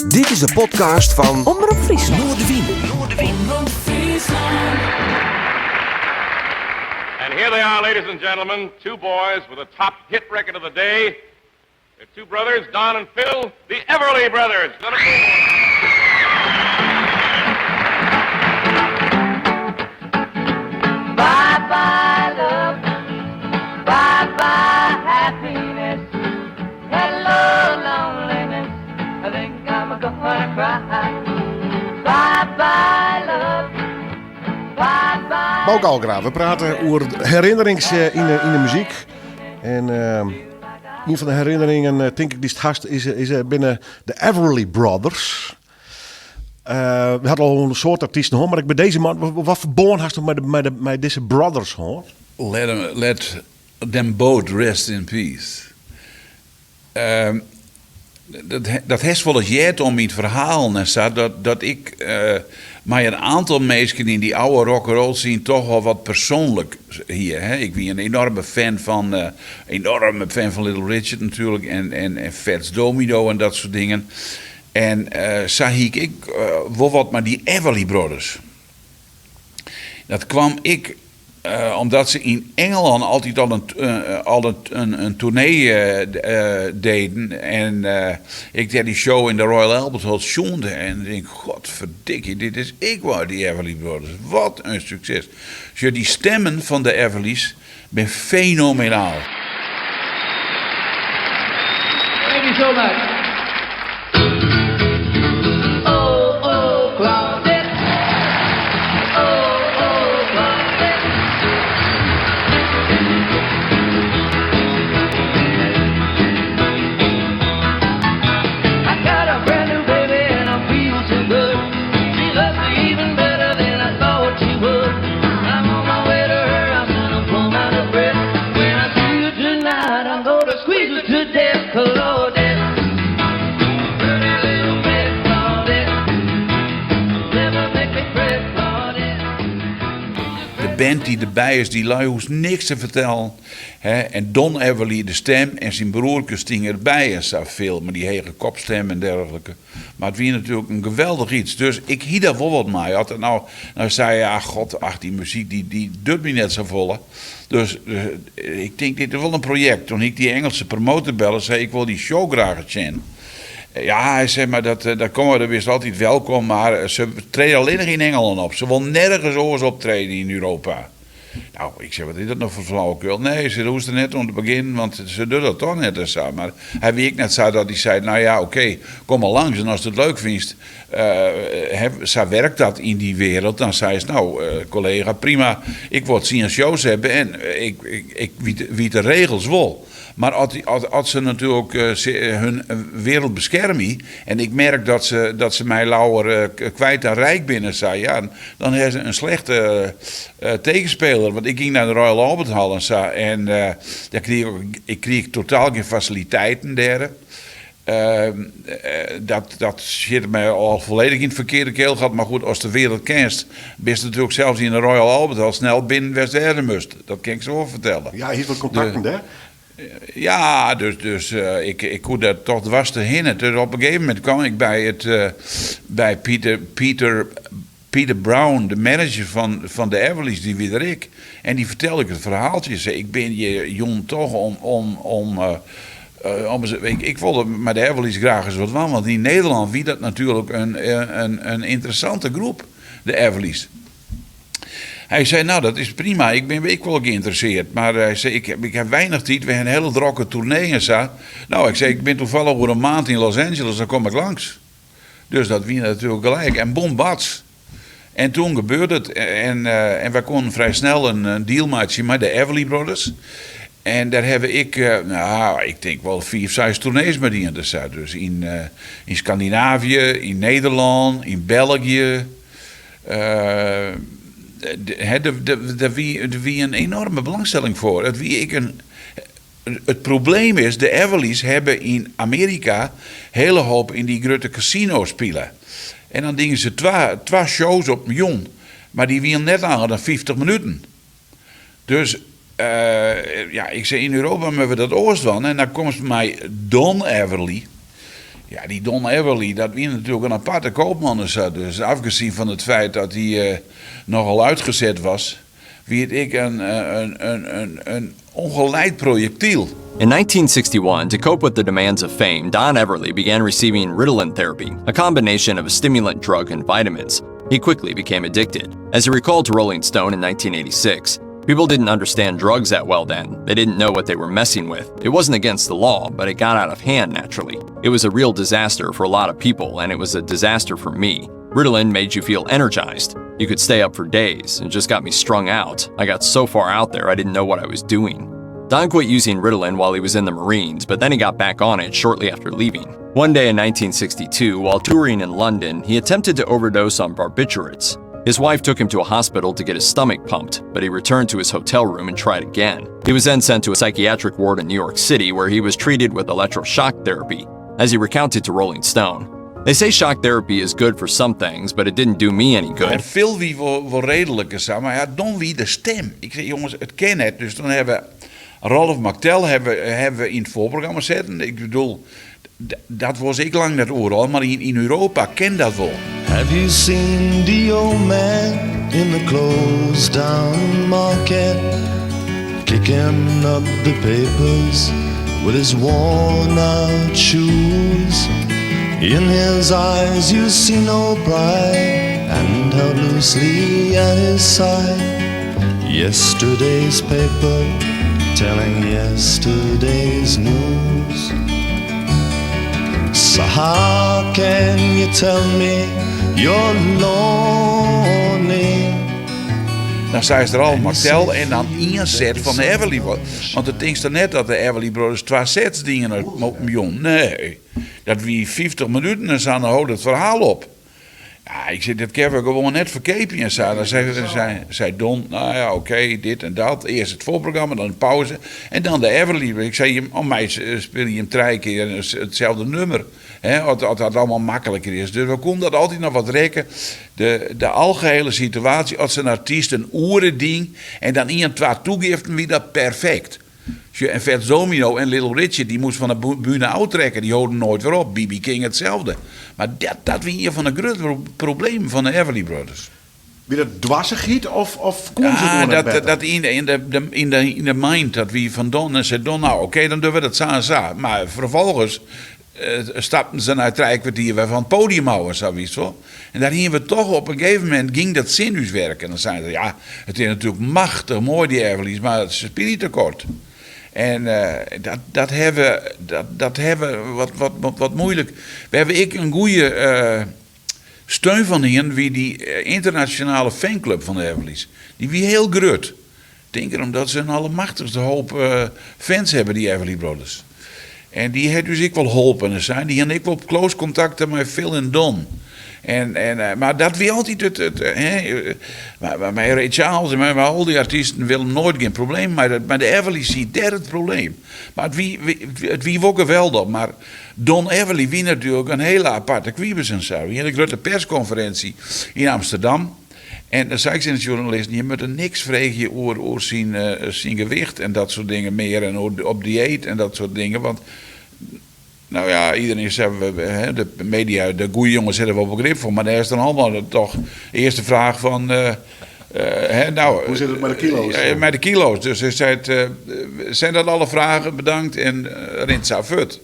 Dit is de podcast van Omroep Friesland. Noordwien. And here they are, ladies and gentlemen, two boys with a top hit record of the day. They're two brothers, Don and Phil, the Everly Brothers. Bye-bye love, bye-bye happiness, hello loneliness, I think I'm gonna cry. Bye-bye love, bye-bye. Bouke Algraaf, we praten over herinnerings in de muziek. En een van de herinneringen, denk ik, die het gast is binnen de Everly Brothers. We hadden al een soort artiesten hoor, maar ik bij deze man, wat verbonden hast u met deze brothers hoor? Let them both rest in peace. Dat heeft wel eens jet om het verhaal en zo, dat ik maar een aantal mensen in die oude rock'n'roll zien toch wel wat persoonlijk hier. Hè? Ik ben een enorme fan van Little Richard natuurlijk en Fats Domino en dat soort dingen. En zag ik wel wat maar die Everly Brothers. Dat kwam ik omdat ze in Engeland altijd al een tournee deden. En ik deed die show in de Royal Albert Hall zonde. En ik denk, godverdikkie, dit is ik waar, die Everly Brothers. Wat een succes. Dus die stemmen van de Everly's ben fenomenaal. Thank you so much. Oh, oh, Claudette. Oh, oh, Claudette. I got a brand new baby and I feel so good. She loves me even better than I thought she would. I'm on my way to her house and I'm plumb out of breath. When I see you tonight, I'm gonna squeeze her to death, Claudette. De band die erbij is, die lui hoeft niks te vertellen. Hè? En Don Everly, de stem, en zijn broertje stingen erbij en zo veel. Maar die hege kopstem en dergelijke. Maar het was natuurlijk een geweldig iets. Dus ik hield daar wel wat mee. Had nou zei je, die muziek die doet me net zo volle. Dus ik denk, dit is wel een project. Toen ik die Engelse promotor belde, zei ik wil die show graag zien. Ja, hij zei, maar dat komen we wist altijd welkom, maar ze treden alleen nog in Engeland op. Ze wil nergens oors optreden in Europa. Nou, ik zei, wat is dat nou voor flauwekul? Nee, ze hoesten net om te beginnen, want ze doen dat toch net en zo. Maar hij weet net zo dat hij zei, nou ja, oké, kom maar langs. En als je het leuk vindt, zo werkt dat in die wereld. Dan zei ze, nou, collega, prima, ik wil zien shows hebben en ik weet de regels wel. Maar als ze natuurlijk hun wereld beschermen, en ik merk dat ze mij lauwer kwijt en rijk binnen zijn, ja, dan hebben ze een slechte tegenspeler. Want ik ging naar de Royal Albert Hall en zo, en daar kreeg totaal geen faciliteiten daar. Dat zit mij al volledig in het verkeerde keel gehad. Maar goed, als de wereld kent, best natuurlijk zelfs in de Royal Albert Hall snel binnen West-Erde must. Dat kan ik zo wel vertellen. Ja, hier is wat contacten daar. Ja, dus ik kon daar toch dwars te hinnen. Dus op een gegeven moment kwam ik bij Peter Brown, de manager van de Everly's, die weer ik. En die vertelde ik het verhaaltje. Zei, ik ben je jong toch ik wilde met de Everly's graag eens wat van. Want in Nederland wie dat natuurlijk een interessante groep, de Everly's. Hij zei, nou dat is prima, ik ben wel geïnteresseerd. Maar hij zei, ik heb weinig tijd, we hebben een hele drokke tournee en zo. Nou, ik zei, ik ben toevallig over een maand in Los Angeles, dan kom ik langs. Dus dat was natuurlijk gelijk. En bombats. En toen gebeurde het. En wij konden vrij snel een deal maken met de Everly Brothers. En daar heb ik, ik denk wel 4 of 6 tournees met die. Dus in Scandinavië, in Nederland, in België. Daar wie een enorme belangstelling voor. Het probleem is, de Everly's hebben in Amerika hele hoop in die grote casino's spelen. En dan dingen ze 2 shows op een miljoen. Maar die willen net langer dan 50 minuten. Dus ik zei in Europa hebben we dat oost van. En dan komt bij mij Don Everly. Ja, die Don Everly, dat was natuurlijk een aparte koopman. Dus afgezien van het feit dat hij nogal uitgezet was, weet ik een ongeleid projectiel. In 1961, to cope with the demands of fame, Don Everly began receiving Ritalin therapy, a combination of a stimulant drug and vitamins. He quickly became addicted. As he recalled to Rolling Stone in 1986, people didn't understand drugs that well then. They didn't know what they were messing with. It wasn't against the law, but it got out of hand naturally. It was a real disaster for a lot of people, and it was a disaster for me. Ritalin made you feel energized. You could stay up for days. It just got me strung out. I got so far out there I didn't know what I was doing. Don quit using Ritalin while he was in the Marines, but then he got back on it shortly after leaving. One day in 1962, while touring in London, he attempted to overdose on barbiturates. His wife took him to a hospital to get his stomach pumped, but he returned to his hotel room and tried again. He was then sent to a psychiatric ward in New York City where he was treated with electroshock therapy, as he recounted to Rolling Stone. They say shock therapy is good for some things, but it didn't do me any En good. veel wie wel redelijker zijn, maar ja, Don wie de stem. Ik zeg, jongens, het ken het. Dus dan hebben Ralph McTell hebben we in het voorprogramma zetten. Ik bedoel, dat was ik lang net overal, maar in Europa ken dat wel. Have you seen the old man in the closed down market, kicking up the papers with his worn out shoes? In his eyes you see no pride, and held loosely at his side yesterday's paper, telling yesterday's news. So how can you tell me you're lonely? Dan zei ze er al McTell en dan één set van de Everly Brothers. Want het ding er net dat de Everly Brothers 2 sets dingen op miljoen. Nee, dat wie 50 minuten en dan houdt het verhaal op. Ja, ik zeg, dat kunnen we gewoon net verkepen en zo. Dan zei Don, nou ja, oké, dit en dat. Eerst het voorprogramma, dan een pauze. En dan de Everly. Ik zei, om mij speel je hem 3 keer hetzelfde nummer. Als dat allemaal makkelijker is. Dus we konden dat altijd nog wat rekken. De algehele situatie, als een artiest een oerending en dan 1 2 toegeeft, wie dat perfect. En Fats Domino en Little Richard, die moest van de bühne uittrekken. Die houden nooit weer op. B.B. King hetzelfde. Maar dat was hier van een groot probleem van de Everly Brothers. Wie dat dwarsegiet of kon ze Ja, gewoon dat in de mind dat wie van Don en zei Don, nou oké, dan doen we dat zo. Maar vervolgens stapten ze naar het 3 kwartier weer van het podium houden, zoiets wel. En daar gingen we toch op een gegeven moment ging dat zenuwswerk. En dan zeiden ze, ja, het is natuurlijk machtig mooi die Everly's, maar het is spiritekort. En dat hebben wat moeilijk. We hebben een goede steun van hen wie die internationale fanclub van de Everly's. Die wie heel groot. Ik denk erom dat ze een allemachtigste hoop fans hebben, die Everly Brothers. En die heeft dus ik wel geholpen zijn. Die had ik wel op close contacten met Phil en Don. Maar dat wie altijd maar Ray Charles en al die artiesten willen nooit geen probleem. Maar de Everly ziet daar het probleem. Maar het wie ook geweldig. Maar Don Everly wie natuurlijk een hele aparte kwiebes en zo. Die had een grote persconferentie in Amsterdam. En dan zei ik tegen de journalist, je moet er niks vragen over zijn gewicht en dat soort dingen meer. En op dieet en dat soort dingen. Want nou ja, iedereen zegt, de media, de goede jongens hebben er wel begrip voor. Maar daar is dan allemaal toch de eerste vraag van... hoe zit het met de kilo's? Met de kilo's. Dus hij zei, zijn dat alle vragen? Bedankt en rint zo fut.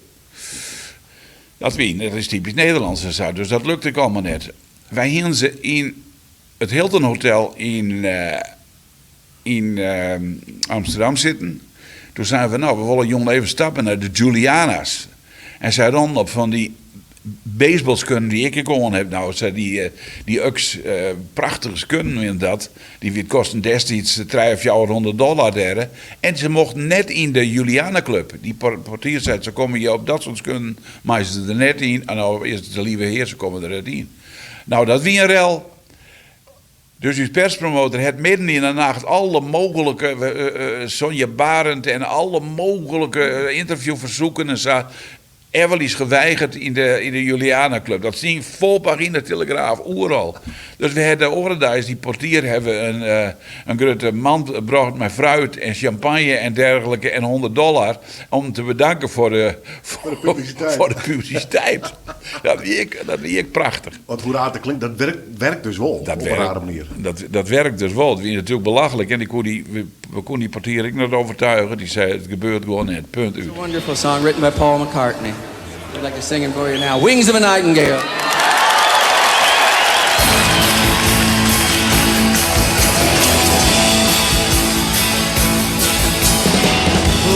Dat is typisch Nederlands. Dus dat lukte ik allemaal net. Wij hingen ze in het Hilton Hotel in Amsterdam zitten. Toen zeiden we, we willen jongen even stappen naar de Juliana's. En zij dan op van die baseballs kunnen die ik gewoon heb. Nou, zei die UX prachtig kunnen in dat. Die kosten destijds $300 of $400 daar. En ze mochten net in de Juliana Club. Die portier zei, ze komen hier op dat soort kunnen, maar ze er net in. En nou is het de lieve heer, ze komen er net in. Nou, dat wie een rel. Dus uw perspromotor heeft midden in de nacht alle mogelijke Sonja Barend en alle mogelijke interviewverzoeken en zo Everly is geweigerd in de Juliana Club. Dat ging volpag in de Telegraaf, overal. Dus we hadden orendags, die portier hebben een grote mand gebracht met fruit en champagne en dergelijke en $100 om te bedanken voor de publiciteit. Dat vind ik prachtig. Want hoe raar het klinkt, dat werkt dus wel op een rare manier. Dat werkt dus wel. Dat is natuurlijk belachelijk. En we konden die portier ik nog overtuigen. Die zei, het gebeurt gewoon net. Punt uit. It's a wonderful song written by Paul McCartney. I'd like to sing it for you now. Wings of a Nightingale.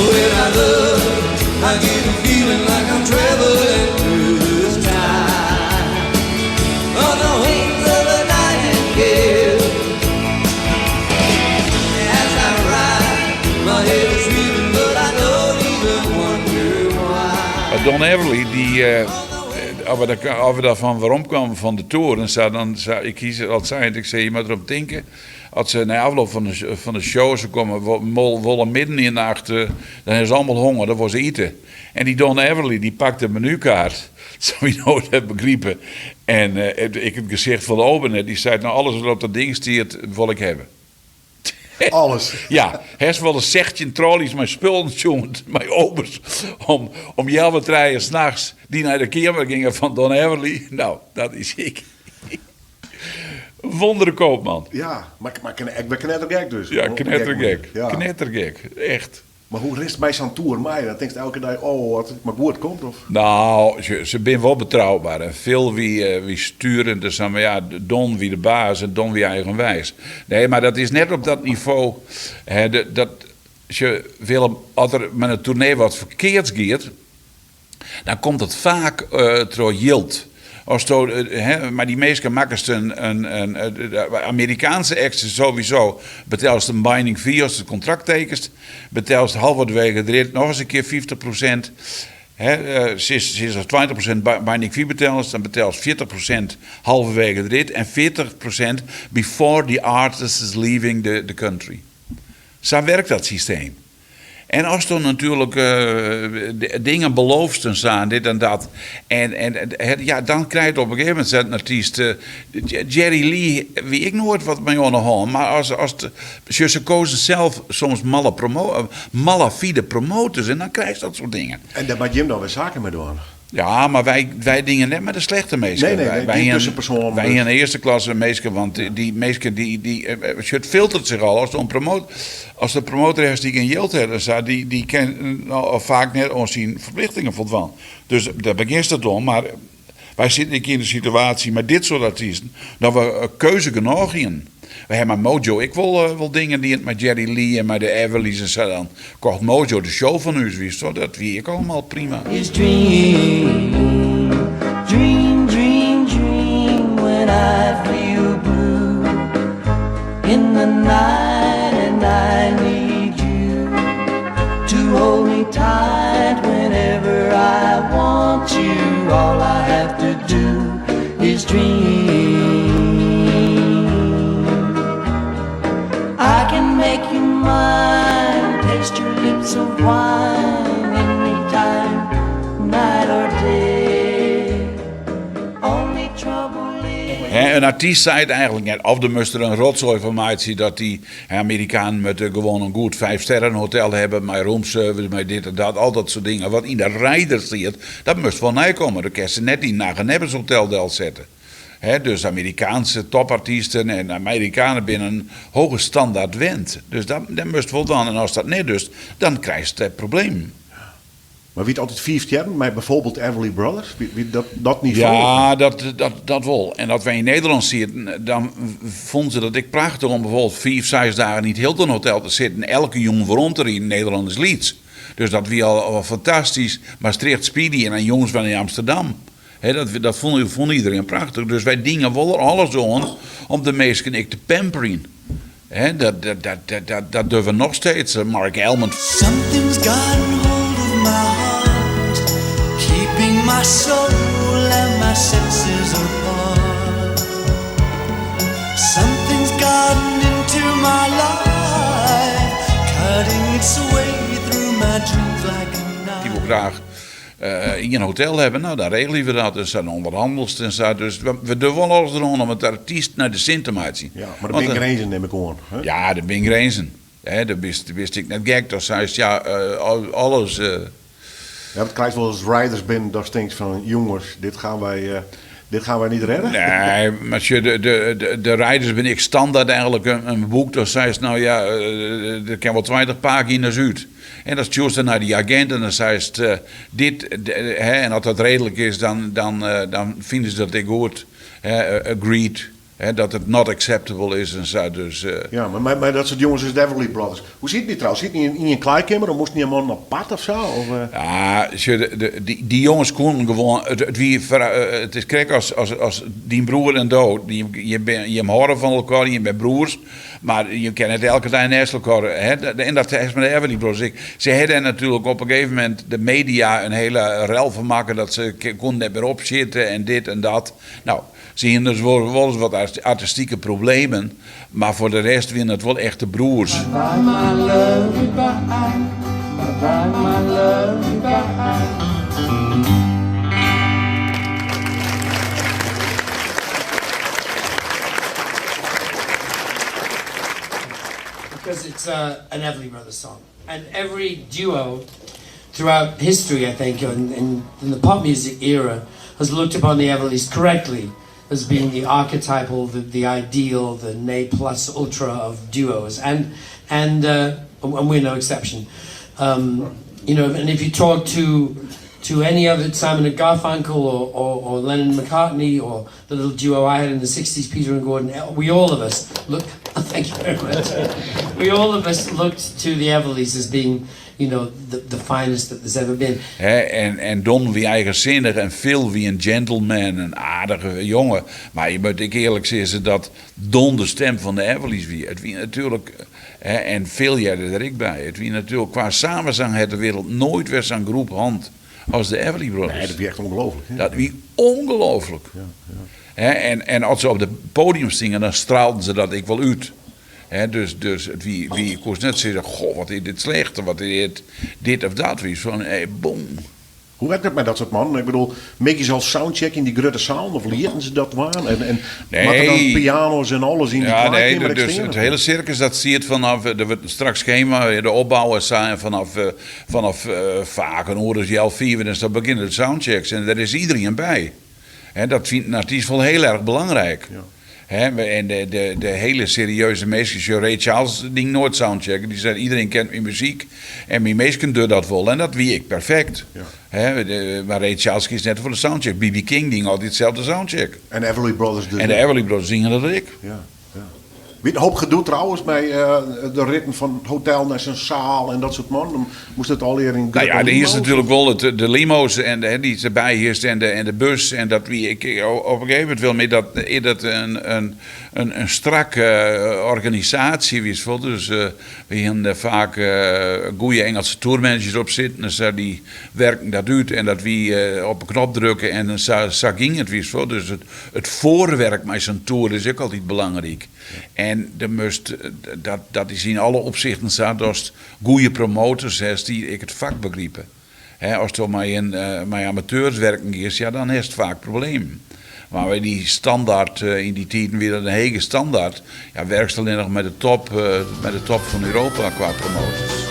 When I love, I get a feeling like I'm traveling through this time. On the wings of a nightingale. As I ride, my head is reeling, but I don't even wonder why. Don Everly, als we daarvan waarom kwamen van de toren, ik kies altijd, ik zei, je moet erop denken. Als ze na afloop van de show, ze komen wollen midden in de nacht, dan is ze allemaal honger, dat was eten. En die Don Everly, die pakt de menukaart, zou je nooit hebben begrepen. En ik heb gezegd van de opener, die zei, nou alles wat op dat ding stiert, wil ik hebben. Alles. Ja, hij is wel een zegtje trollies met spullen, jongen, met obers, om Jelwe treien 's nachts die naar de kamer gingen van Don Everly. Nou, dat is ik. Wondere koopman. Ja, maar knettergek dus. Ja, knettergek. Ja. Knettergek, echt. Maar hoe rest bij zo'n tour mij? Dan denk je elke dag, oh, wat maar goed komt? Of? Nou, ze zijn wel betrouwbaar. En veel wie sturen, dus dan, ja, Don wie de baas en Don wie eigenwijs. Nee, maar dat is net op dat niveau. Hè, dat je wil, als er met een tournee wat verkeerd gaat, dan komt het vaak door yield. Maar die meesten maken een Amerikaanse acts sowieso. Betalen ze een binding fee als ze het contract tekent. Betalen ze halverwege erin nog eens een keer 50%. Sinds 20% binding fee betalen ze, dan betalen ze 40% halverwege erin. En 40% before the artist is leaving the country. Zo werkt dat systeem. En als er natuurlijk dingen beloofd staan, dit en dat. En dan krijg je op een gegeven moment een artiest. Jerry Lee, wie ik nooit wat mee onderhouden. Maar als ze kozen zelf soms malafide promotors. En dan krijg je dat soort dingen. En daar maakt Jim dan weer zaken mee doen. Ja, maar wij dingen net met de slechte meesten. Nee, die tussenpersoon. Wij in de eerste klasse meesten, want die meesten het filtert zich al. Als de promotor is die geen yield heeft, die kan vaak net aan zijn verplichtingen voldaan. Dus daar begint het om, maar wij zitten in de situatie met dit soort artiesten dat we keuze genoeg in. We hebben Mojo, ik wil dingen die het met Jerry Lee en met de Everly's en zo dan. Kocht Mojo de show van u, wist je, dat wie ik allemaal prima. Is dream, dream, dream, dream when I feel blue in the night and I need you to hold me tight whenever I want you. All I have to do is dream. I can make you mine, taste your lips of wine anytime, night or day. Only trouble is... Een artiest zei het eigenlijk net, of de moest er een rotzooi van maakt dat die Amerikanen met gewoon een goed 5-sterren hotel hebben, met roomservice, met dit en dat, al dat soort dingen. Wat in de rijder zit, dat moest wel nijkomen. Dan kan ze net die naar een hotel zetten. Dus Amerikaanse topartiesten en Amerikanen binnen een hoge standaard wend. Dus dat moest wel dan. En als dat net dus, dan krijg je het probleem. Maar wie het altijd 5 sterren, maar bijvoorbeeld Everly Brothers, wie dat niet ja, dat wel. En dat wij in Nederland zien, dan vonden ze dat ik prachtig om bijvoorbeeld 5-6 dagen niet heel een hotel te zitten. Elke jongen rond er in Nederland is Leeds. Dus dat wie al fantastisch, Maastricht, Speedy en dan jongens van in Amsterdam. Dat vond iedereen prachtig. Dus wij dingen wel alles om de meesten ik te pamperen. Dat durven we nog steeds. Mark Elman. Something's gotten hold of my heart, keeping my soul and my senses apart. Something's gotten into my life, cutting its way through my dreams like a knife. Die wil graag in een hotel hebben. Nou, dan regelen we dat. Dus dan onderhandels en zo. Dus we doen wel alles eraan om het artiest naar de zin te maken. Ja, maar de Bing Grenzen neem ik aan. Hè? Ja, de Bing Grenzen. Daar wist ik net gek. Dat zei ja, alles... Ja, het krijgt wel eens riders binnen dat stinkt van jongens, dit gaan wij niet redden. Nee, maar als je de rijders ben ik standaard eigenlijk een boek. Dan zei ze, nou ja, er kan wel 20 pagina's uit. En dat stuurt ze naar die agent en dan zei ze, en als dat redelijk is, dan vinden ze dat ik goed. Agreed. Dat het not acceptable is en zo. Dus, Ja, maar dat soort jongens is de Everly Brothers. Hoe zit die trouwens? Zit die in een kleikamer? Dan moest niet een man naar pad of zo? Of, Ja, die jongens konden gewoon... Het is kijk als die broer en dood. Je horen van elkaar, je bent broers. Maar je kent het elke dag naast elkaar. En dat is met de Everly Brothers. Ze hadden natuurlijk op een gegeven moment de media een hele rel van maken. Dat ze konden niet meer opzitten en dit en dat. Nou... Zie je dus wel eens wat artistieke problemen, maar voor de rest winnen het wel echte broers. Because it's an Everly Brothers song, and every duo throughout history, I think, in the pop music era, has looked upon the Everlys correctly. As being the archetypal, the ideal, the ne plus ultra of duos, and we're no exception. And if you talk to any other Simon and Garfunkel or Lennon and McCartney or the little duo I had in the '60s, Peter and Gordon, we all of us look. Thank you very much. We all of us looked to the Everlys as being, the finest that there's ever been. En Don wie eigenzinnig en Phil wie een gentleman, een aardige jongen. Maar je moet ik eerlijk zeggen dat Don de stem van de Everlys wie. Het wie natuurlijk, en Phil jij er ik bij. Het wie natuurlijk qua samenzang heeft de wereld nooit weer zo'n groep hand als de Everly Brothers. Nee, dat wie echt ongelooflijk. Dat wie ongelooflijk. Ja. En als ze op het podium zingen, dan straalden ze dat ik wel uit. Dus wie koos net zeggen, goh, wat is dit slecht, wat is dit of dat, wie van, boom. Hoe werkt het met dat soort mannen? Ik bedoel, make je zelf soundcheck in die grote zaal, of leerden ze dat waan? En nee. Dan piano's en alles in die kleine dus het hele circus, dat zie je vanaf, er wordt straks schema, de opbouwen zijn vanaf vaak een uur is 11:04, dus dan beginnen de soundchecks en daar is iedereen bij. Dat vindt een artiest wel heel erg belangrijk. Ja. En de hele serieuze meisjes, Ray Charles, die nooit soundchecken. Die zei, iedereen kent mijn muziek. En mijn meisjes doen dat wel. En dat wie ik perfect. Ja. Maar Ray Charles kiest net voor de soundcheck. B.B. King ding altijd hetzelfde soundcheck. En de Everly Brothers dus. En de Everly Brothers zingen dat ik. Ja. Wie een hoop gedoe trouwens bij de ritten van het hotel naar zijn zaal en dat soort man. Dan moest het al in. Nou ja, er is natuurlijk wel de limo's en die erbij heerst en de bus. En dat wie ik op een gegeven moment wil mee dat een strakke organisatie is. Dus we hebben vaak goede Engelse tourmanagers op zitten. Dus die werken dat uit en dat we op een knop drukken en zo ging het. Dus het voorwerk met zo'n tour is ook altijd belangrijk. En dat is in alle opzichten zo dat goede promotors is die ik het vak begrijpen. Als het met amateurs werken is, ja, dan is het vaak probleem. Maar bij die standaard, in die tijden weer een hege standaard, ja, werkt ze alleen nog met de top van Europa qua promotors.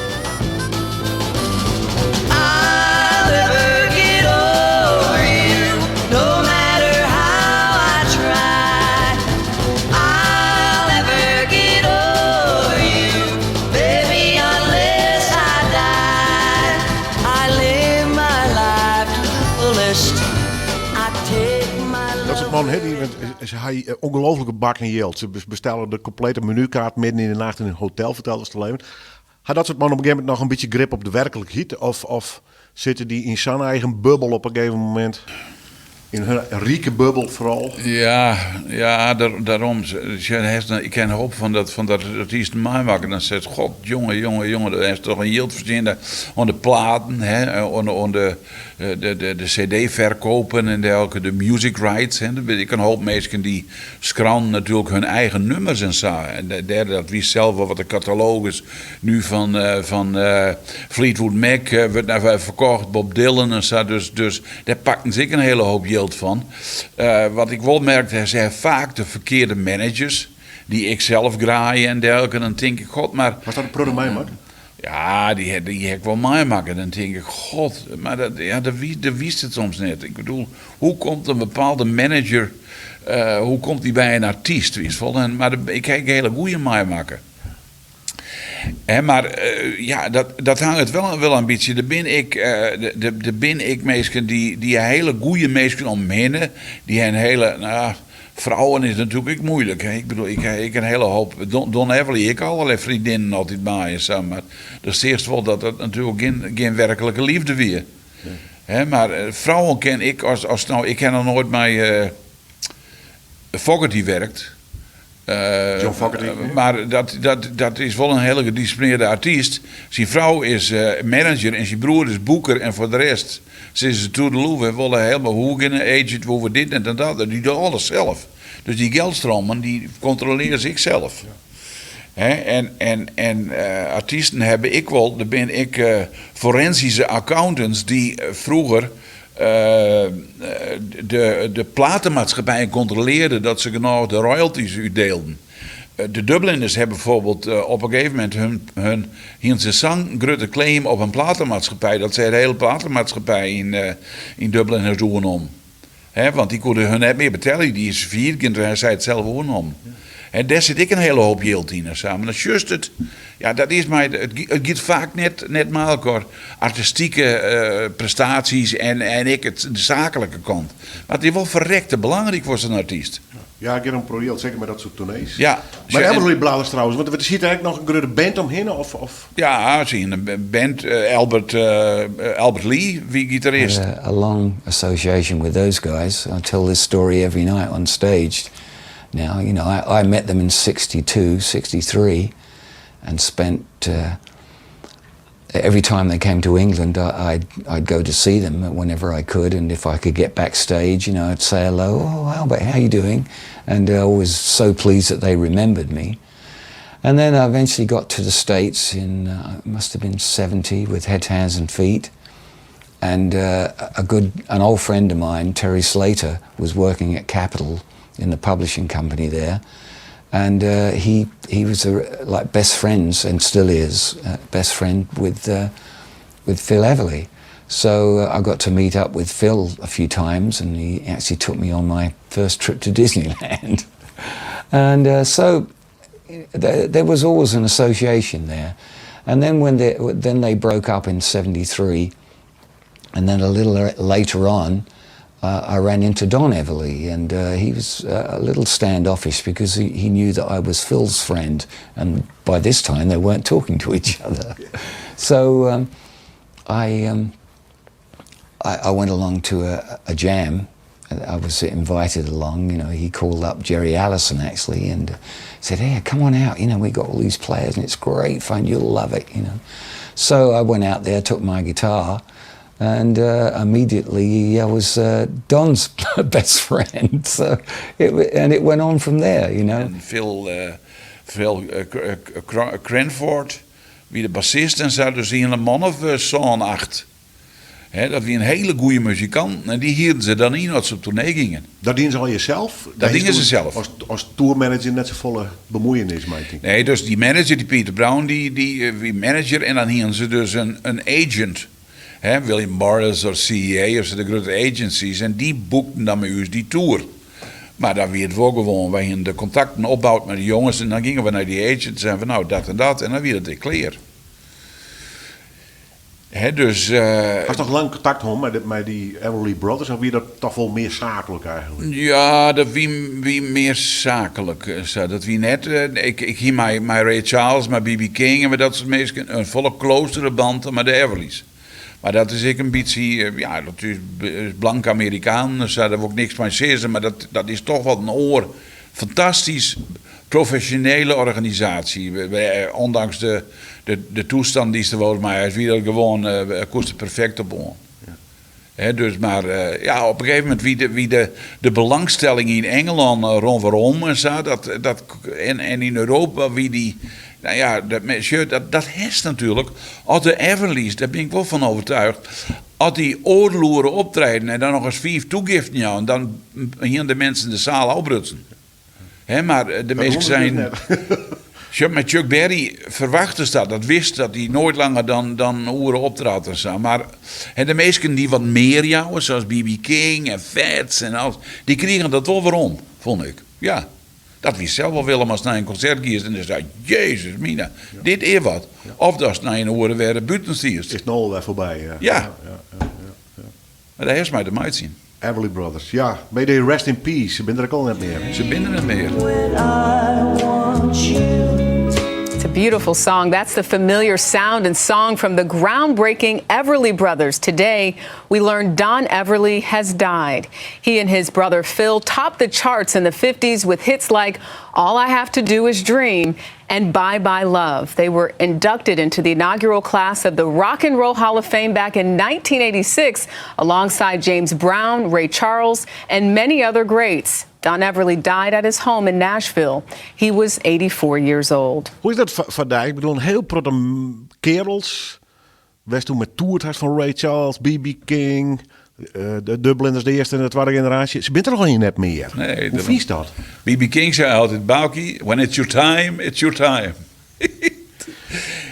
Man, ze hebben ongelooflijke bak en geld. Ze bestellen de complete menukaart midden in de nacht in een hotel, vertelde ze te leven. Had dat soort man op een gegeven moment nog een beetje grip op de werkelijkheid? Of zitten die in zijn eigen bubbel op een gegeven moment? In hun rieke bubbel vooral. Ja, daarom. Ik ken een hoop van dat artiesten maken. Dan zegt God, jongen, er is toch een yield verzinnen aan de platen, hè, aan de cd-verkopen en dergelijke, de music rights. Hè. Ik ken een hoop mensen die schrannen natuurlijk hun eigen nummers en zo. En de derde, dat wist zelf wel wat de catalogus nu van Fleetwood Mac wordt naar verkocht, Bob Dylan en zo. Dus daar pakten ze een hele hoop yield van. Wat ik wel merkte, ze hebben vaak de verkeerde managers, die ik zelf graaien en dergelijke. Dan denk ik, god, maar... Was dat een product mij, man? Ja, die heb ik wel meemaken. Dan denk ik, god, maar dat wist het soms net. Ik bedoel, hoe komt een bepaalde manager, hoe komt die bij een artiest? Maar ik heb een hele goede meemaken. Maar dat hangt wel een beetje. De ben ik mensen die hele goede mensen om me heen, die een hele... vrouwen is natuurlijk ook moeilijk. Hè. Ik bedoel, ik heb een hele hoop... Don Everly, ik heb allerlei vriendinnen altijd bij je samen. Maar dat is eerst wel dat het natuurlijk geen werkelijke liefde weer. Nee. Maar vrouwen ken ik als nou... Ik ken nog nooit bij Fogerty werkt. John Fogerty. Maar dat is wel een hele gedisciplineerde artiest. Zijn vrouw is manager en zijn broer is boeker. En voor de rest, ze is toedeloe. We willen helemaal hoegen, agent, over dit en dat. Die doen alles zelf. Dus die geldstromen, die controleer ik zelf. Ja. En artiesten hebben ik wel. Dan ben ik forensische accountants die vroeger... de platenmaatschappijen controleerden dat ze genoeg de royalties uitdeelden. De Dubliners hebben bijvoorbeeld op een gegeven moment hun zang grote claim op een platenmaatschappij. Dat zij de hele platenmaatschappij in Dublin hebben doen om. Want die konden hun net meer betalen. Die is vier en hij zei het zelf gewoon om. En daar zit ik een hele hoop geld in samen. Dat is juist het. Ja, dat is mij. Het gaat vaak net maar elkaar artistieke prestaties en ik de zakelijke kant. Maar het is wel verrekte belangrijk voor zo'n artiest. Ja, ik heb een project, zeker met dat soort tournees. Ja. Maar Everly Brothers trouwens, want er zit eigenlijk nog een grote band omheen? Of? Ja, we zien een band, Albert Lee, wie gitarist. A long association with those guys. I tell this story every night on stage. Now, you know, I met them in 62, 63 and spent... every time they came to England, I'd go to see them whenever I could, and if I could get backstage, you know, I'd say hello. Oh, Albert, how you doing? And I was so pleased that they remembered me. And then I eventually got to the States in, it must have been 70, with Heads, Hands and Feet. And an old friend of mine, Terry Slater, was working at Capitol in the publishing company there. And he was like best friends, and still is best friend with Phil Everly. So I got to meet up with Phil a few times, and he actually took me on my first trip to Disneyland. And so there was always an association there. And then then they broke up in '73, and then a little later on, I ran into Don Everly, and he was a little standoffish because he knew that I was Phil's friend, and by this time they weren't talking to each other. So I went along to a jam. I was invited along. You know, he called up Jerry Allison actually and said, "Hey, come on out. You know, we got all these players and it's great fun. You'll love it." You know, so I went out there, took my guitar. And immediately I was Don's best friend. So it went on from there, you know. En Phil Cranford, wie de bassist en zo, dus een man of zo'n 8. Dat wie een hele goede muzikant. En die hielden ze dan in als ze op tournee gingen. Dat dienen ze al jezelf? Dat dienen ze zelf. Als tourmanager net zo volle bemoeienis, denk ik. Nee, dus die manager, die Peter Brown, die manager. En dan hielden ze dus een agent. William Morris of CEA of de grote agencies. En die boekten dan met ons die tour. Maar dan weer het wel gewoon. Wij hadden de contacten opbouwd met de jongens. En dan gingen we naar die agents en zeiden van nou dat en dat. En dan weer het declareerd. Dus... Had nog lang contact met die Everly Brothers? Of wie dat toch wel meer zakelijk eigenlijk? Ja, dat wie meer zakelijk. Dat wie net... ik hier met Ray Charles, met B.B. King en met dat soort mensen. Een volle closere band met de Everly's. Maar dat is ik een beetje, dat is blank Amerikaan, dus daar hebben we ook niks van zeggen, maar dat is toch wat een oor. Fantastisch professionele organisatie. Ondanks de toestand die ze was, maar hij is weer gewoon kost perfect op. Dus maar op een gegeven moment wie de belangstelling in Engeland rondom en zo, en in Europa wie die. Nou ja, dat heeft natuurlijk. Als de Everleys, daar ben ik wel van overtuigd. Als die oorloeren optreden en dan nog eens 5 toegiften jou, en dan beginnen de mensen de zaal oprutsen. Maar de mensen zijn. Met Chuck Berry verwachten ze dat wist dat hij nooit langer dan oren optrad en zo. Maar de mensen die wat meer jouwen, zoals B.B. King en Fats en alles, die kregen dat wel waarom, vond ik. Ja. Dat wie zelf wel willen als naar een concert kiest en dan zei Jezus mina, dit is wat. Ja. Of dat is naar een oren weer buitenstiers. Is nou alweer voorbij. Ja. Maar daar is mij de meid zien. Everly Brothers, ja. May they rest in peace. Ze binden er ook al net meer. Ze binden het meer. It's a beautiful song. That's the familiar sound and song from the groundbreaking Everly Brothers. Today, we learned Don Everly has died. He and his brother Phil topped the charts in the 50s with hits like All I Have to Do Is Dream and Bye Bye Love. They were inducted into the inaugural class of the Rock and Roll Hall of Fame back in 1986 alongside James Brown, Ray Charles, and many other greats. Don Everly died at his home in Nashville. He was 84 years old. Hoe is dat voor die? Ik bedoel, een heel protte kerels. West toen met toerthuis van Ray Charles, B.B. King, de Dubliners, de eerste en de tweede generatie. Ze bent er nog net meer. Nee, hoe vies dat? B.B. King zei altijd, Baukie, when it's your time, it's your time.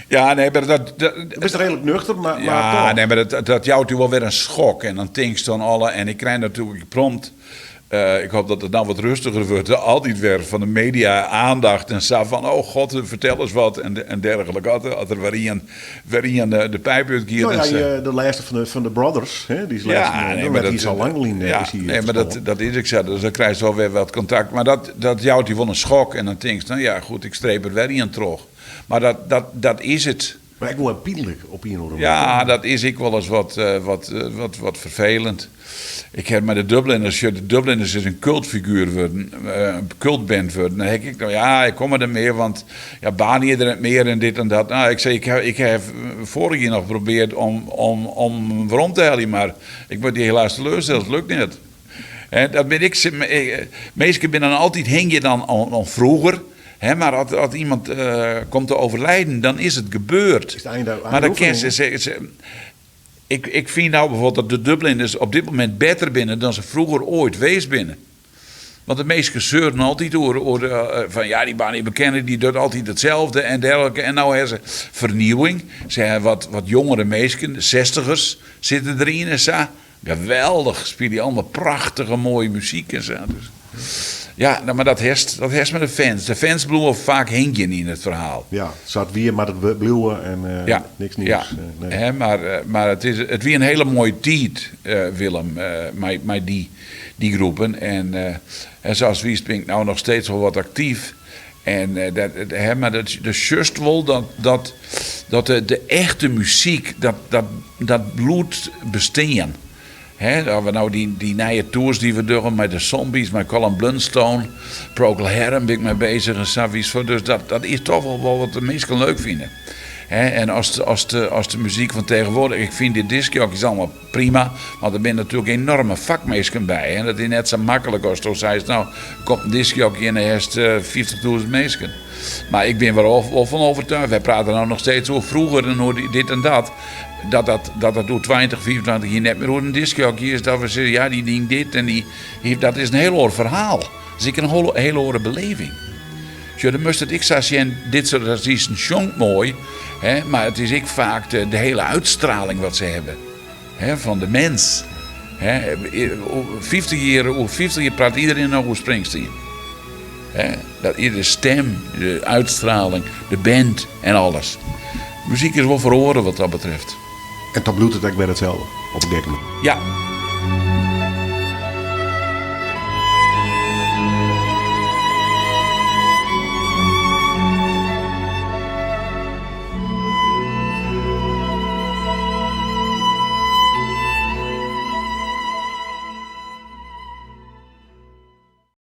Ja, nee, maar dat is redelijk nuchter, maar ja, toch. Nee, maar dat jouwt u wel weer een schok. En dan denk je dan alle, en ik krijg natuurlijk prompt. Ik hoop dat het nou wat rustiger wordt. Altijd weer van de media aandacht. En zo van, oh god, vertel eens wat. En dergelijke. Als er waarin de pijp uitkeert. Nou ja, de lijst van de Brothers. Hè, die is die is al lang niet. Nee, maar dat is ik zo. Dus dan krijg je wel weer wat contact. Maar dat jouwt u wel een schok. En dan denk je, nou ja, goed, ik streep er weer in terug. Maar dat is het. Maar ik word pijnlijk op een of ja, dat is ik wel eens wat vervelend. Ik heb met de Dubliners is een cultfiguur worden, een cultband worden. Dan denk ik, nou ja, ik kom er meer, want ja, Barney er meer en dit en dat. Nou, ik zei, ik heb vorig jaar nog geprobeerd om waarom te halen, maar ik word die helaas teleurgesteld, dat lukt niet. En dat ben ik, meestal ben dan altijd hing je dan vroeger. Maar als iemand komt te overlijden, dan is het gebeurd. Maar dan kan ik vind nou bijvoorbeeld dat de Dubliners op dit moment beter binnen dan ze vroeger ooit wees binnen. Want de meesten zeuren altijd over van ja, die Barney bekennen, die doet altijd hetzelfde en dergelijke. En nou hebben ze vernieuwing. Ze hebben wat jongere meesten, de 60ers zitten erin en zo. Geweldig, spelen die allemaal prachtige mooie muziek en zo. Dus. Ja, maar dat heeft met de fans. De fans bloeien vaak hingen in het verhaal. Ja, het zat weer maar het bloeien en niks nieuws. Ja. Nee. Maar het weer een hele mooie tijd, Willem, met die groepen. En zoals Wiespink nou nog steeds wel wat actief. En maar dat just wel dat de echte muziek, dat bloed bestaan. Dat we nou die nieuwe tours die we doen met de Zombies, met Colin Blunstone, Procol Harum ben ik mee bezig en Savies. Dus dat is toch wel wat de mensen leuk vinden. En als de muziek van tegenwoordig, ik vind dit discjockeys allemaal prima, maar er zijn natuurlijk enorme vakmeesken bij. En dat is net zo makkelijk als toen zei nou, komt een discjockey en hij heeft 50.000 meesken. Maar ik ben wel van overtuigd. Wij praten nou nog steeds over vroeger en hoe dit en dat. Dat door 20, 25 jaar net meer hoe een discjockey is. Dat we zeggen, ja, die ding dit en dat is een heel oor verhaal. Dat is een hele oren beleving. Dus dan moest het ik zeggen, dit soort artiesten zongt mooi. Maar het is ik vaak de hele uitstraling wat ze hebben. Van de mens. 50 jaar praat iedereen over Springsteen. Dat is de stem, de uitstraling, de band en alles. Muziek is wel voor oren wat dat betreft. En dat bloedt het ook bij hetzelfde, op een gegeven moment. Ja.